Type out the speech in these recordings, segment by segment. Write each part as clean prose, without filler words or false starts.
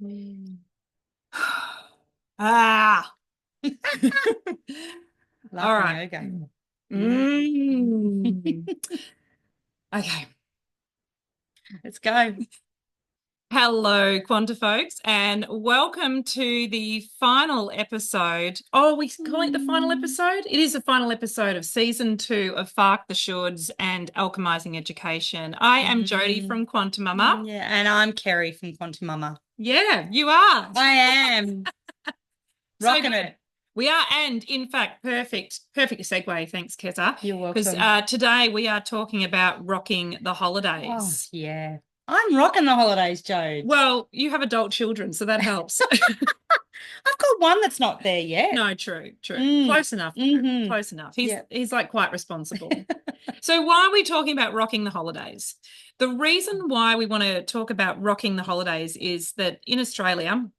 Mm. Ah. All Laughing right. yoga. Mm. Okay. Let's go. Hello, Quanta folks, and welcome to the final episode. Oh, we calling it the final Mm. episode? It is the final episode of season 2 of Faark the Shoulds and Alchemising Education. I am Jodi Mm. from QuantiMama. Yeah, and I'm Kerri from QuantiMama. Yeah, you are. I am So rocking good. it. We are, and in fact, perfect segue. Thanks, Keza. You're Because welcome. today we are talking about rocking the Oh, holidays. yeah. I'm rocking the holidays, Jode. Well, you have adult children, so that helps. I've got one that's not there yet. No, true. Mm. Close enough, though. Mm-hmm. Close enough. He's Yeah. he's like quite responsible. So why are we talking about rocking the holidays? The reason why we want to talk about rocking the holidays is that in Australia,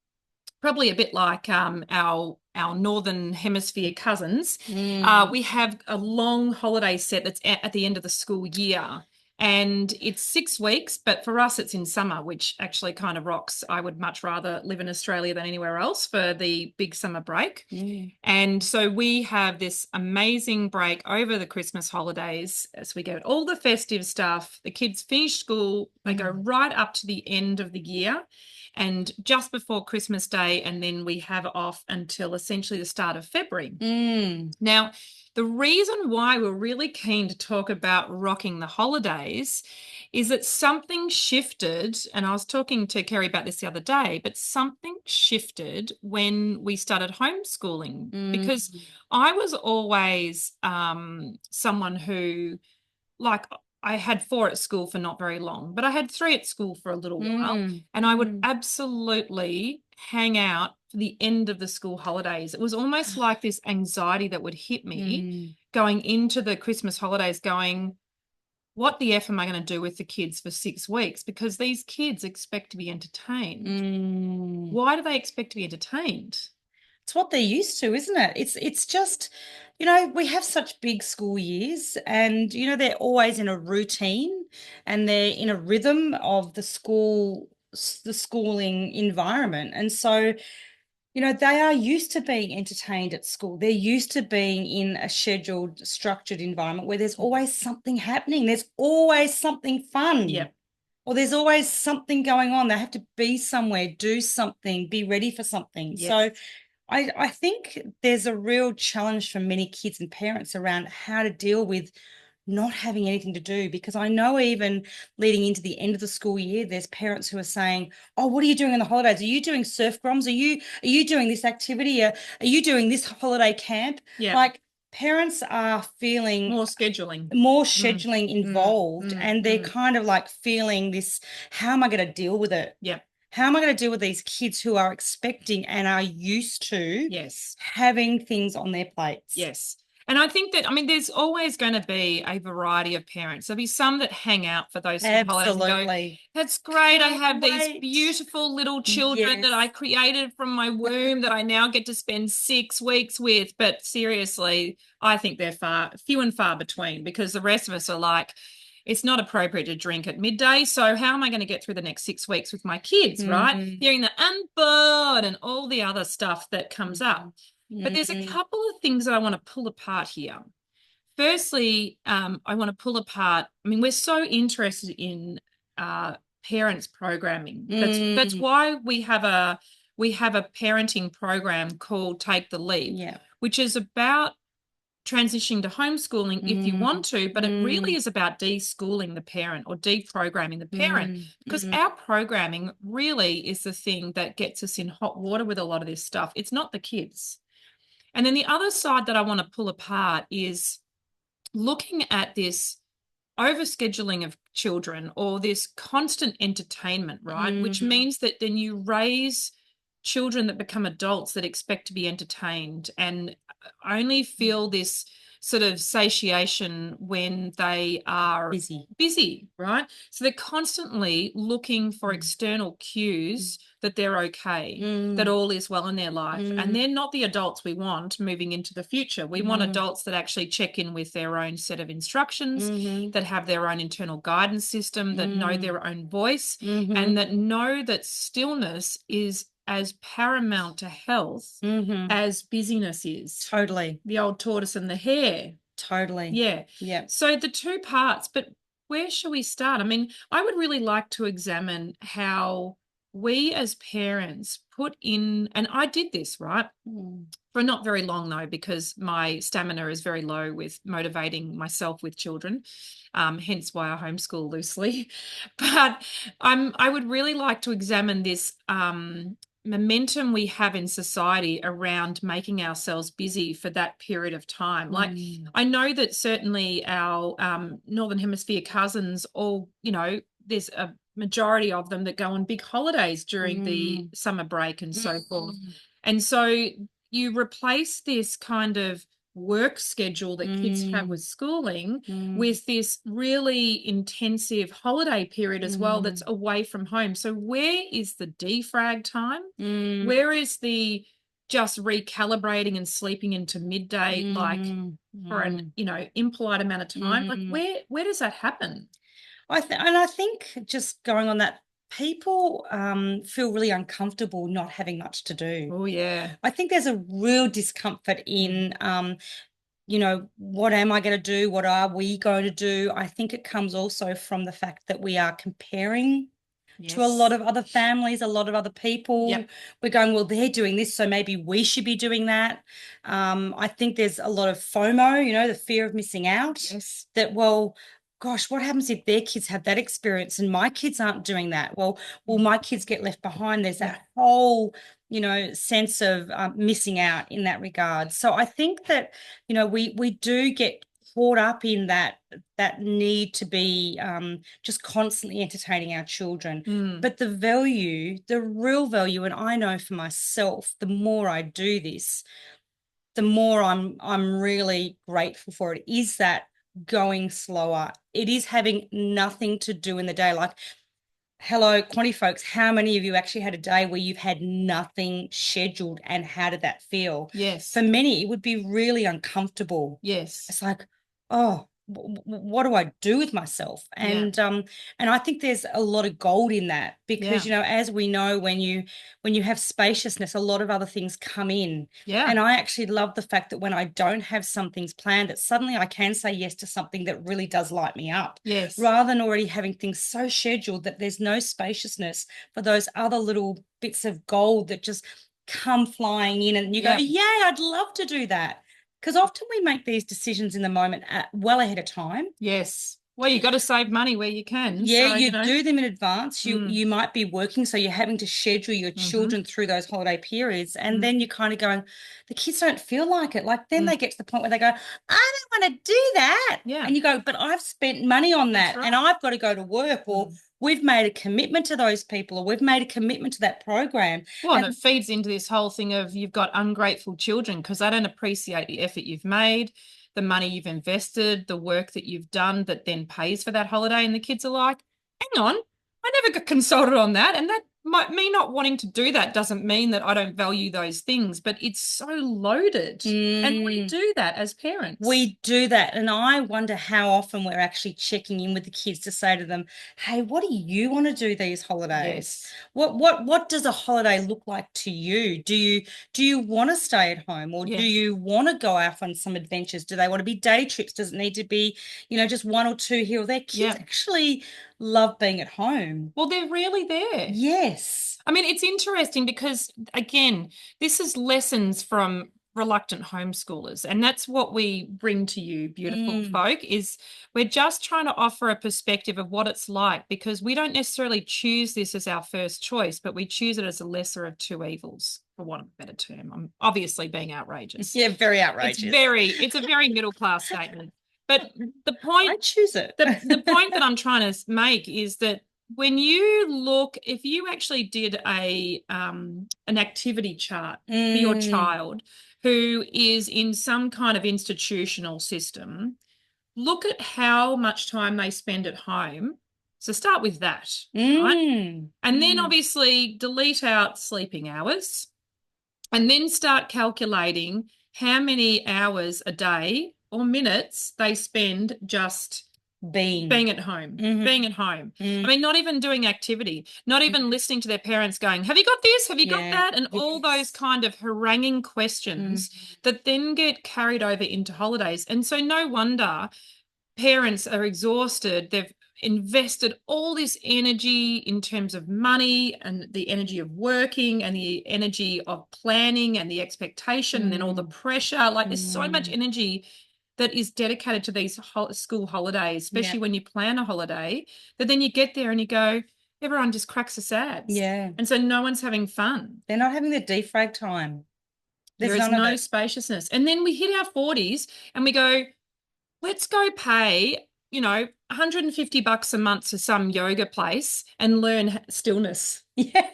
probably a bit like our northern hemisphere cousins, Mm. we have a long holiday set that's at the end of the school year. And it's 6 weeks, but for us, it's in summer, which actually kind of rocks. I would much rather live in Australia than anywhere else for the big summer break. Mm. And so we have this amazing break over the Christmas holidays as we get all the festive stuff. The kids finish school, they go right up to the end of the year and just before Christmas Day, and then we have off until essentially the start of February. Mm. Now, the reason why we're really keen to talk about rocking the holidays is that something shifted, and I was talking to Kerri about this the other day, but something shifted when we started homeschooling Mm. because I was always someone who, like, I had 4 at school for not very long, but I had 3 at school for a little while. Mm. And I would Mm. absolutely hang out for the end of the school holidays. It was almost like this anxiety that would hit me Mm. going into the Christmas holidays, going, what the F am I going to do with the kids for 6 weeks? Because these kids expect to be entertained. Mm. Why do they expect to be entertained? It's what they're used to, isn't it? It's just, we have such big school years and they're always in a routine and they're in a rhythm of the schooling environment. And so, they are used to being entertained at school. They're used to being in a scheduled, structured environment where there's always something happening. There's always something fun. Yep. Or there's always something going on. They have to be somewhere, do something, be ready for something. Yes. So I think there's a real challenge for many kids and parents around how to deal with not having anything to do, because I know even leading into the end of the school year, there's parents who are saying, "Oh, what are you doing in the holidays? Are you doing surf groms? Are you doing this activity? Are you doing this holiday camp?" Yeah. Like, parents are feeling More scheduling. more Mm, scheduling mm, involved, mm, and they're mm. kind of like feeling this, how am I going to deal with it? Yep. How am I going to deal with these kids who are expecting and are used to Yes. having things on their plates? Yes. And I think that, I mean, there's always going to be a variety of parents. There'll be some that hang out for those school holidays and go, Absolutely. that's great. I Can't have these wait. beautiful little children Yes. that I created from my womb that I now get to spend 6 weeks with. But seriously, I think they're few and far between, because the rest of us are like, it's not appropriate to drink at midday. So how am I going to get through the next 6 weeks with my kids, right? Mm-hmm. Hearing the unboard and all the other stuff that comes up. But there's a Mm-hmm. couple of things that I want to pull apart here. Firstly, I want to pull apart. I mean, we're so interested in uh, parents programming. That's Mm. why we have a parenting program called Take the Leap, Yeah. which is about transitioning to homeschooling if you Mm. want to, but it really Mm. is about deschooling the parent or deprogramming the parent, Mm. because Mm. our programming really is the thing that gets us in hot water with a lot of this stuff. It's not the kids. And then the other side that I want to pull apart is looking at this overscheduling of children or this constant entertainment, right? Which Mm. means that then you raise children that become adults that expect to be entertained and only feel this sort of satiation when they are busy, right? So they're constantly looking for external cues that they're okay, that all is well in their life. And they're not the adults we want moving into the future. We want adults that actually check in with their own set of instructions, that have their own internal guidance system, that know their own voice, and that know that stillness is as paramount to health as busyness is. Totally. The old tortoise and the hare. Totally. Yeah. Yeah. So the two parts, but where shall we start? I mean, I would really like to examine how we as parents put in, and I did this, right? For not very long though, because my stamina is very low with motivating myself with children, hence why I homeschool loosely. But I would really like to examine this momentum we have in society around making ourselves busy for that period of time. Like, I know that certainly our Northern Hemisphere cousins all, you know, there's a majority of them that go on big holidays during the summer break and so forth. And so you replace this kind of work schedule that kids have with schooling with this really intensive holiday period as well that's away from home. So where is the defrag time? Where is the just recalibrating and sleeping into midday like for an, you know, impolite amount of time? Like where does that happen? I think just going on that, people feel really uncomfortable not having much to do. Oh, yeah. I think there's a real discomfort in, you know, what am I going to do? What are we going to do? I think it comes also from the fact that we are comparing to a lot of other families, a lot of other people. We're going, well, they're doing this, so maybe we should be doing that. I think there's a lot of FOMO, you know, the fear of missing out. That, well, gosh, what happens if their kids have that experience and my kids aren't doing that? Well, will my kids get left behind? There's that whole, you know, sense of missing out in that regard. So I think that, you know, we do get caught up in that need to be just constantly entertaining our children. But the value, the real value, and I know for myself, the more I do this, the more I'm really grateful for it, is that going slower. It is having nothing to do in the day. Like, hello, Quanti folks, how many of you actually had a day where you've had nothing scheduled, and how did that feel? Yes. For many, it would be really uncomfortable. Yes. It's like, oh, what do I do with myself? And I think there's a lot of gold in that, because you know, as we know, when you have spaciousness, a lot of other things come in. And I actually love the fact that when I don't have some things planned, that suddenly I can say yes to something that really does light me up. Rather than already having things so scheduled that there's no spaciousness for those other little bits of gold that just come flying in, and you go, yeah, I'd love to do that. Because often we make these decisions in the moment well ahead of time. Yes. Well, you got to save money where you can. Yeah, so, you know. do them in advance. You might be working, so you're having to schedule your children through those holiday periods. And then you're kind of going, the kids don't feel like it. Like, then they get to the point where they go, I don't want to do that. And you go, but I've spent money on that, and I've got to go to work, or we've made a commitment to those people, or we've made a commitment to that program. Well, and it feeds into this whole thing of you've got ungrateful children because they don't appreciate the effort you've made, the money you've invested, the work that you've done that then pays for that holiday. And the kids are like, hang on, I never got consulted on that. And that me not wanting to do that doesn't mean that I don't value those things, but it's so loaded. And we do that as parents. We do that. And I wonder how often we're actually checking in with the kids to say to them, hey, what do you want to do these holidays? What does a holiday look like to you? Do you want to stay at home, or do you want to go out on some adventures? Do they want to be day trips? Does it need to be, you know, just one or two here or there? Kids actually love being at home. Well, they're really there. Yes. I mean, it's interesting because, again, this is lessons from reluctant homeschoolers, and that's what we bring to you, beautiful folk, is we're just trying to offer a perspective of what it's like, because we don't necessarily choose this as our first choice, but we choose it as a lesser of two evils, for want of a better term. I'm obviously being outrageous. Yeah, very outrageous. It's a very middle class statement. But the point, I choose it. the point that I'm trying to make is that when you look, if you actually did an activity chart for your child who is in some kind of institutional system, look at how much time they spend at home. So start with that, right? And then obviously delete out sleeping hours, and then start calculating how many hours a day or minutes they spend just being at home, being at home. I mean, not even doing activity, not even listening to their parents going, have you got this? Have you got that? And all those kind of haranguing questions that then get carried over into holidays. And so no wonder parents are exhausted. They've invested all this energy in terms of money and the energy of working and the energy of planning and the expectation and then all the pressure. Like there's so much energy that is dedicated to these school holidays, especially when you plan a holiday, that then you get there and you go, everyone just cracks the sads. Yeah. And so no one's having fun. They're not having the defrag time. There is no spaciousness. And then we hit our 40s and we go, let's go pay, $150 a month to some yoga place and learn stillness. Yeah.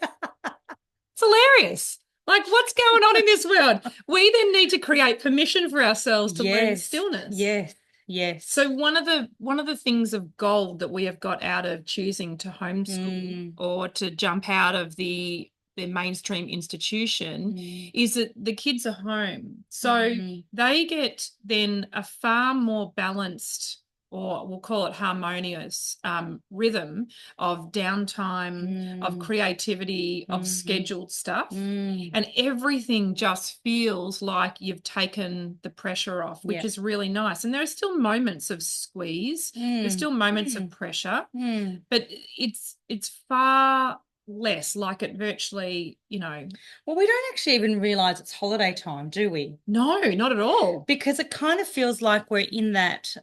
It's hilarious. Like, what's going on in this world? We then need to create permission for ourselves to learn stillness. Yes. Yes. So one of the things of gold that we have got out of choosing to homeschool or to jump out of the mainstream institution is that the kids are home. So they get then a far more balanced, or we'll call it harmonious, rhythm of downtime, of creativity, of scheduled stuff. And everything just feels like you've taken the pressure off, which is really nice. And there are still moments of squeeze. There's still moments of pressure, but it's far less like it virtually, Well, we don't actually even realize it's holiday time, do we? No, not at all. Because it kind of feels like we're in that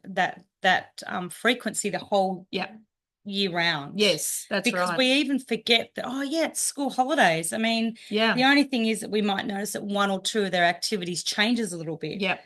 frequency the whole year round. Yes, that's right. Because we even forget that, it's school holidays. I mean, the only thing is that we might notice that one or two of their activities changes a little bit. Yep.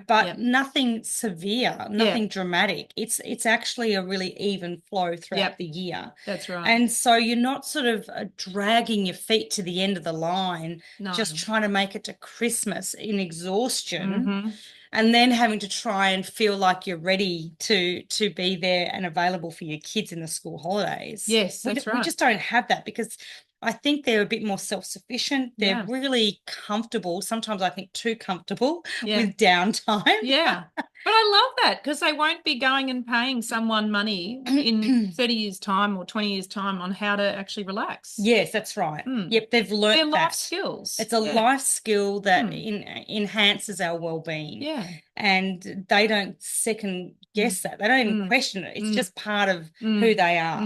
But nothing severe, nothing dramatic. It's actually a really even flow throughout the year. That's right. And so you're not sort of dragging your feet to the end of the line, just trying to make it to Christmas in exhaustion, and then having to try and feel like you're ready to be there and available for your kids in the school holidays. Yes, that's right. We just don't have that because I think they're a bit more self-sufficient. They're really comfortable. Sometimes I think too comfortable with downtime. Yeah. But I love that because they won't be going and paying someone money in 30 years' time or 20 years' time on how to actually relax. Yes, that's right. Yep, they've learned They're that. life skills. It's a life skill that enhances our well-being. Yeah. And they don't second guess that. They don't even question it. It's just part of who they are.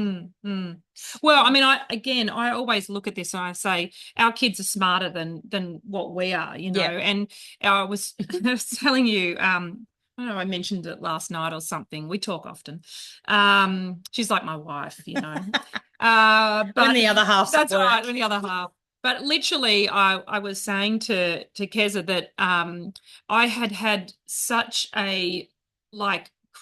Well, I mean, I always look at this and I say our kids are smarter than what we are, and I was telling you, I don't know, I mentioned it last night or something. We talk often. She's like my wife, but when the other half's that's at work. right, when the other half. But literally, I was saying to Keza that I had such a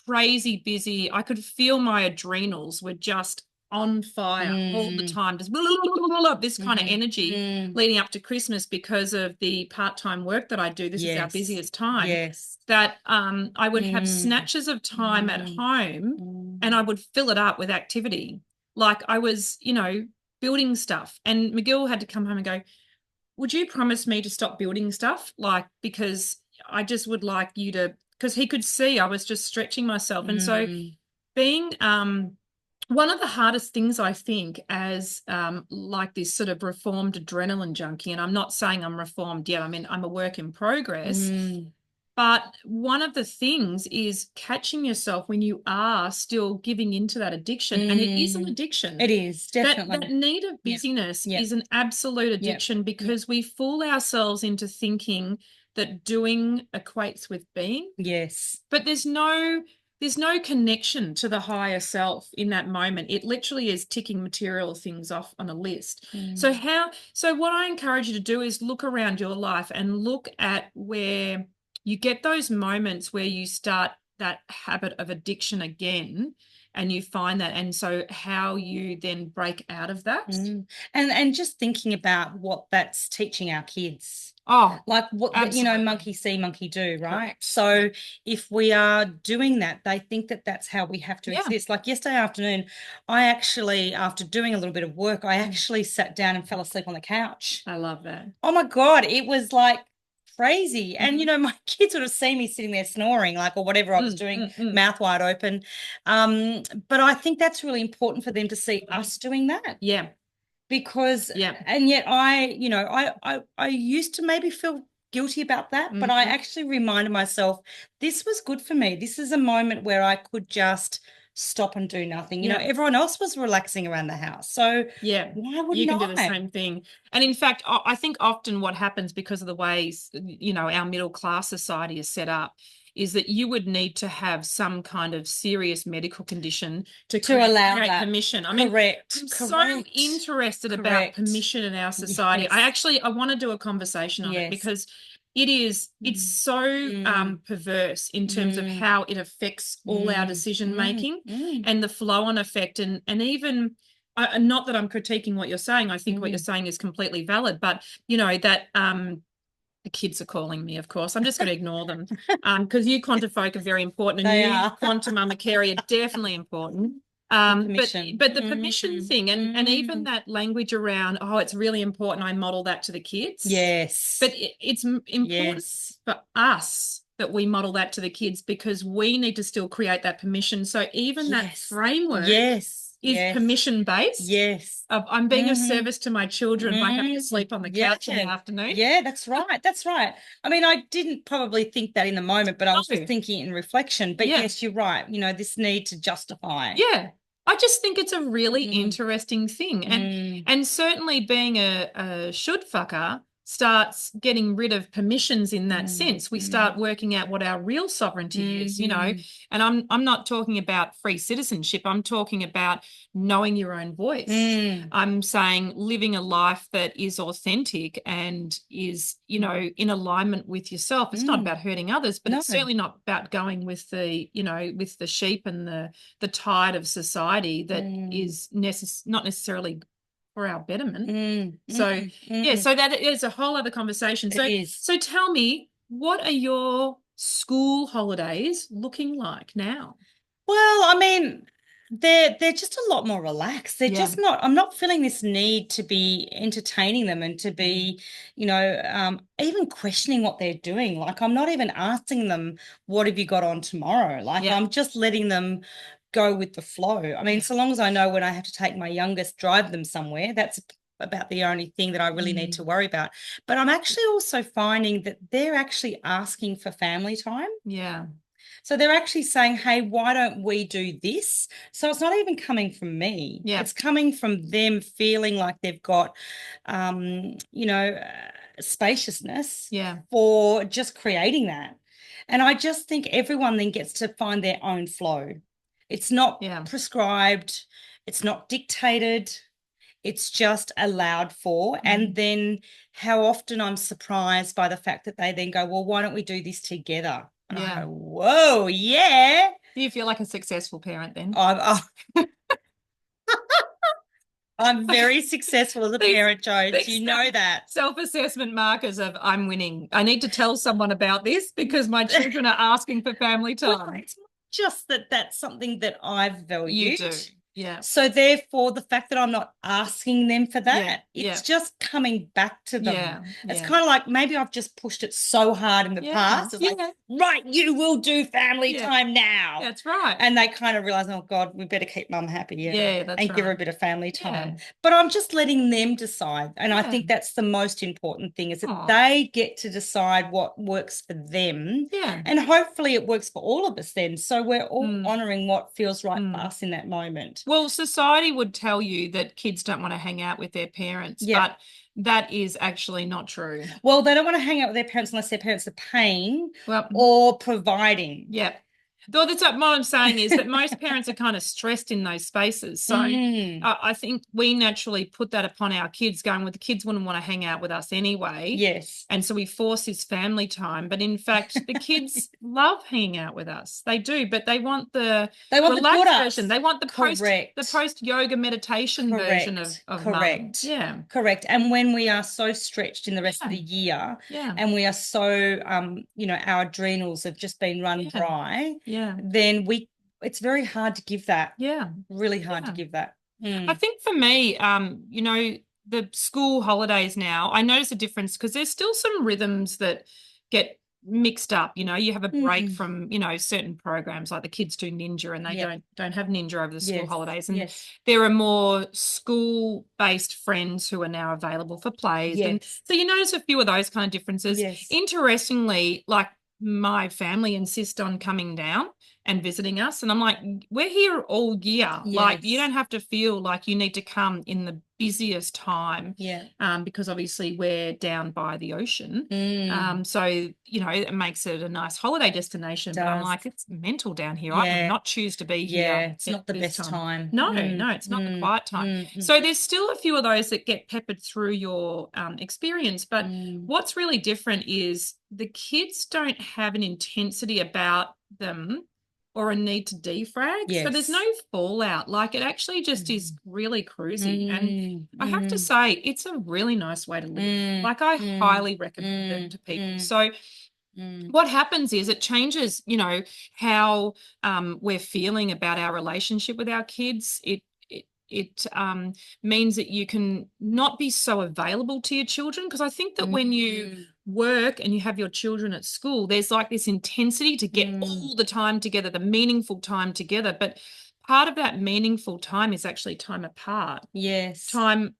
crazy busy. I could feel my adrenals were just on fire all the time, just this kind of energy leading up to Christmas because of the part-time work that I do. This is our busiest time. Yes. That I would have snatches of time at home and I would fill it up with activity. Like I was, building stuff. And McGill had to come home and go, would you promise me to stop building stuff? Because I just would like you to, because he could see I was just stretching myself. And so being one of the hardest things I think as this sort of reformed adrenaline junkie, and I'm not saying I'm reformed yet, I mean, I'm a work in progress, but one of the things is catching yourself when you are still giving into that addiction, and it is an addiction. It is, definitely. That need of busyness is an absolute addiction because we fool ourselves into thinking that doing equates with being. Yes. But there's no connection to the higher self in that moment. It literally is ticking material things off on a list. So what I encourage you to do is look around your life and look at where you get those moments where you start that habit of addiction again, and you find that, and so how you then break out of that. And just thinking about what that's teaching our kids. Oh, like what absolutely. monkey see, monkey do, right? Correct. So if we are doing that, they think that that's how we have to exist. Like yesterday afternoon, I actually, after doing a little bit of work, I actually sat down and fell asleep on the couch. I love that. Oh my God, it was like crazy. And my kids would have seen me sitting there snoring, like, or whatever I was doing, mouth wide open. But I think that's really important for them to see us doing that. Yeah. Because and yet I used to maybe feel guilty about that, but I actually reminded myself this was good for me. This is a moment where I could just stop and do nothing. Everyone else was relaxing around the house, so why wouldn't you can do I? the same thing? And in fact, I think often what happens, because of the ways our middle class society is set up, is that you would need to have some kind of serious medical condition to allow create that permission. I mean, I'm so interested about permission in our society. I want to do a conversation on it, because it's so perverse in terms of how it affects all our decision making and the flow-on effect, and even not that I'm critiquing what you're saying. I think what you're saying is completely valid, but that the kids are calling me, of course. I'm just going to ignore them, because you quantifolk are very important, and you QuantiMama Kerri are definitely important. But the permission thing, and even that language around, it's really important I model that to the kids. Yes. But it's important for us that we model that to the kids, because we need to still create that permission. So even that framework is permission based. Yes. I'm being of service to my children by having to sleep on the couch in the afternoon. Yeah, that's right. That's right. I mean, I didn't probably think that in the moment, but I was just thinking in reflection. But yes, you're right. This need to justify. Yeah. I just think it's a really interesting thing. And certainly being a should fucker starts getting rid of permissions in that sense. We start working out what our real sovereignty is, and I'm not talking about free citizenship. I'm talking about knowing your own voice. I'm saying living a life that is authentic and is, in alignment with yourself. It's not about hurting others, but it's certainly not about going with the, with the sheep and the tide of society that is not necessarily for our betterment. So that is a whole other conversation. So tell me, what are your school holidays looking like now? Well, I mean, they're just a lot more relaxed. They're just not, I'm not feeling this need to be entertaining them and to be, even questioning what they're doing. Like, I'm not even asking them, what have you got on tomorrow? Like, I'm just letting them go with the flow. I mean, so long as I know when I have to take my youngest, drive them somewhere, that's about the only thing that I really need to worry about. But I'm actually also finding that they're actually asking for family time. Yeah. So they're actually saying, hey, why don't we do this? So it's not even coming from me. Yeah. It's coming from them feeling like they've got, spaciousness for just creating that. And I just think everyone then gets to find their own flow. It's not prescribed. It's not dictated. It's just allowed for. And then how often I'm surprised by the fact that they then go, well, why don't we do this together? And I go, whoa, yeah. Do you feel like a successful parent then? I'm very successful as a parent, Jones. You know that. Self-assessment markers of I'm winning. I need to tell someone about this because my children are asking for family time. Well, it's not just that that's something that I've valued. You do. Yeah. So therefore, the fact that I'm not asking them for that, it's just coming back to them. Yeah. It's kind of like maybe I've just pushed it so hard in the past. It's like, right, you will do family time now. That's right. And they kind of realize, oh God, we better keep mum happy. And give her a bit of family time. But I'm just letting them decide. And I think that's the most important thing, is that they get to decide what works for them. Yeah. And hopefully it works for all of us then. So we're all honouring what feels right for us in that moment. Well, society would tell you that kids don't want to hang out with their parents, but that is actually not true. Well, they don't want to hang out with their parents unless their parents are paying or providing. Yeah. Though that's what I'm saying is that most parents are kind of stressed in those spaces. So I think we naturally put that upon our kids, going, well, the kids wouldn't want to hang out with us anyway. Yes. And so we force this family time. But in fact, the kids love hanging out with us. They do, but they want the relaxed version. They want the post yoga meditation version of mum. Yeah. Correct. And when we are so stretched in the rest of the year, and we are so our adrenals have just been run dry, then it's very hard to give that. Yeah. Really hard to give that. I think for me, the school holidays now, I notice a difference because there's still some rhythms that get mixed up. You have a break from certain programs, like the kids do ninja and they don't have ninja over the school holidays, and there are more school-based friends who are now available for plays, and so you notice a few of those kind of differences. Interestingly, like my family insist on coming down and visiting us, and I'm like, we're here all year. Like, you don't have to feel like you need to come in the busiest time, because obviously we're down by the ocean, so it makes it a nice holiday destination. But I'm like, it's mental down here. I would not choose to be here. It's not the best time. No, it's not the quiet time. So there's still a few of those that get peppered through your experience, but what's really different is the kids don't have an intensity about them or a need to defrag. So there's no fallout. Like, it actually just is really cruisy. And I have to say, it's a really nice way to live. Like, I highly recommend it to people. So what happens is it changes, how we're feeling about our relationship with our kids. It means that you can not be so available to your children, because I think that when you work and you have your children at school, there's like this intensity to get all the time together, the meaningful time together. But part of that meaningful time is actually time apart. Yes. Time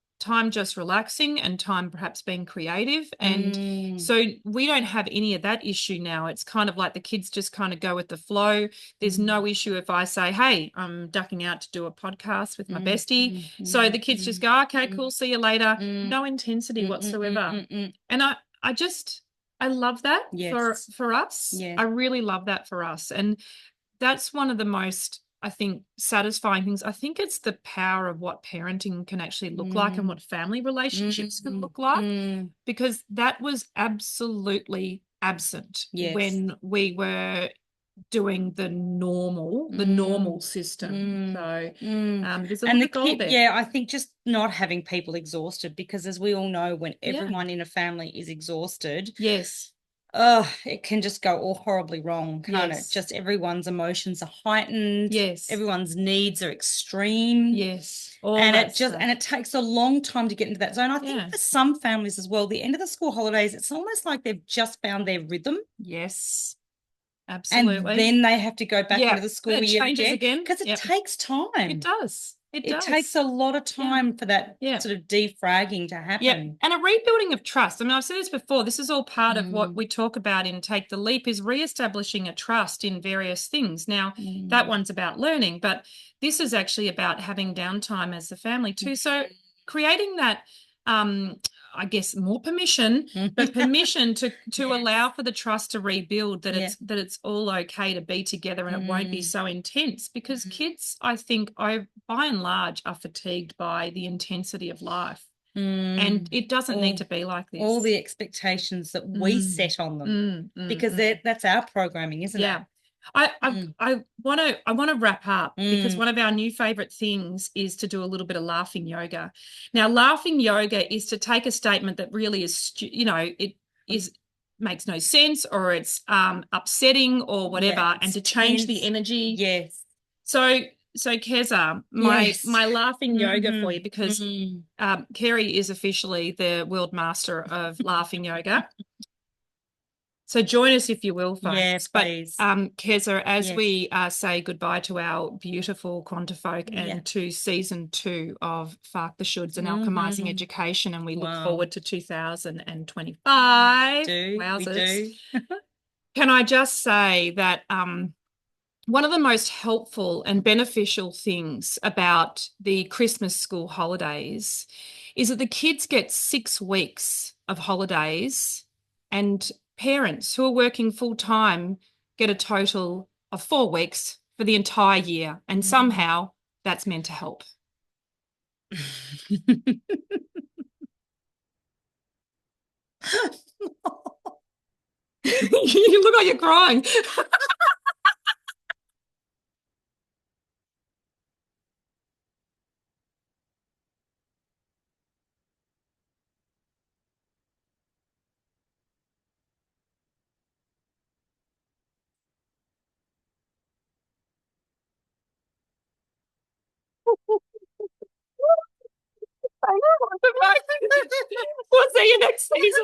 just relaxing and time perhaps being creative. And so we don't have any of that issue now. It's kind of like the kids just kind of go with the flow. There's no issue if I say, hey, I'm ducking out to do a podcast with my bestie. So the kids just go, okay, cool, see you later. No intensity whatsoever. And I love that for us. I really love that for us. And that's one of the most, I think, satisfying things. I think it's the power of what parenting can actually look like and what family relationships can look like, because that was absolutely absent when we were doing the normal system. So there's a lot of gold there. I think just not having people exhausted, because as we all know, when everyone in a family is exhausted, it can just go all horribly wrong, can't it? Just everyone's emotions are heightened. Everyone's needs are extreme. And it takes a long time to get into that zone. I think for some families as well, the end of the school holidays, it's almost like they've just found their rhythm. Absolutely. And then they have to go back into the school year again, because it takes time. It does. It takes a lot of time for that sort of defragging to happen. And a rebuilding of trust. I mean, I've said this before. This is all part of what we talk about in Take the Leap, is reestablishing a trust in various things. Now, that one's about learning, but this is actually about having downtime as a family too. So creating that I guess more permission, but permission to allow for the trust to rebuild, that it's all okay to be together and it won't be so intense, because kids, I think, by and large, are fatigued by the intensity of life. And it doesn't need to be like this. All the expectations that we set on them, because that's our programming, isn't it? I want to wrap up, because one of our new favorite things is to do a little bit of laughing yoga. Now, laughing yoga is to take a statement that really is, makes no sense, or it's upsetting or whatever, and to change the energy. So Keza, my laughing yoga for you, because Kerri is officially the world master of laughing yoga. So join us if you will, folks. Yes, please. But Keza, as we say goodbye to our beautiful Quantifolk and to season 2 of Faark the Shoulds and Alchemising Education, and we look forward to 2025. We do. Can I just say that one of the most helpful and beneficial things about the Christmas school holidays is that the kids get 6 weeks of holidays, and parents who are working full time get a total of 4 weeks for the entire year. And somehow that's meant to help. You look like you're crying. We'll see you next season.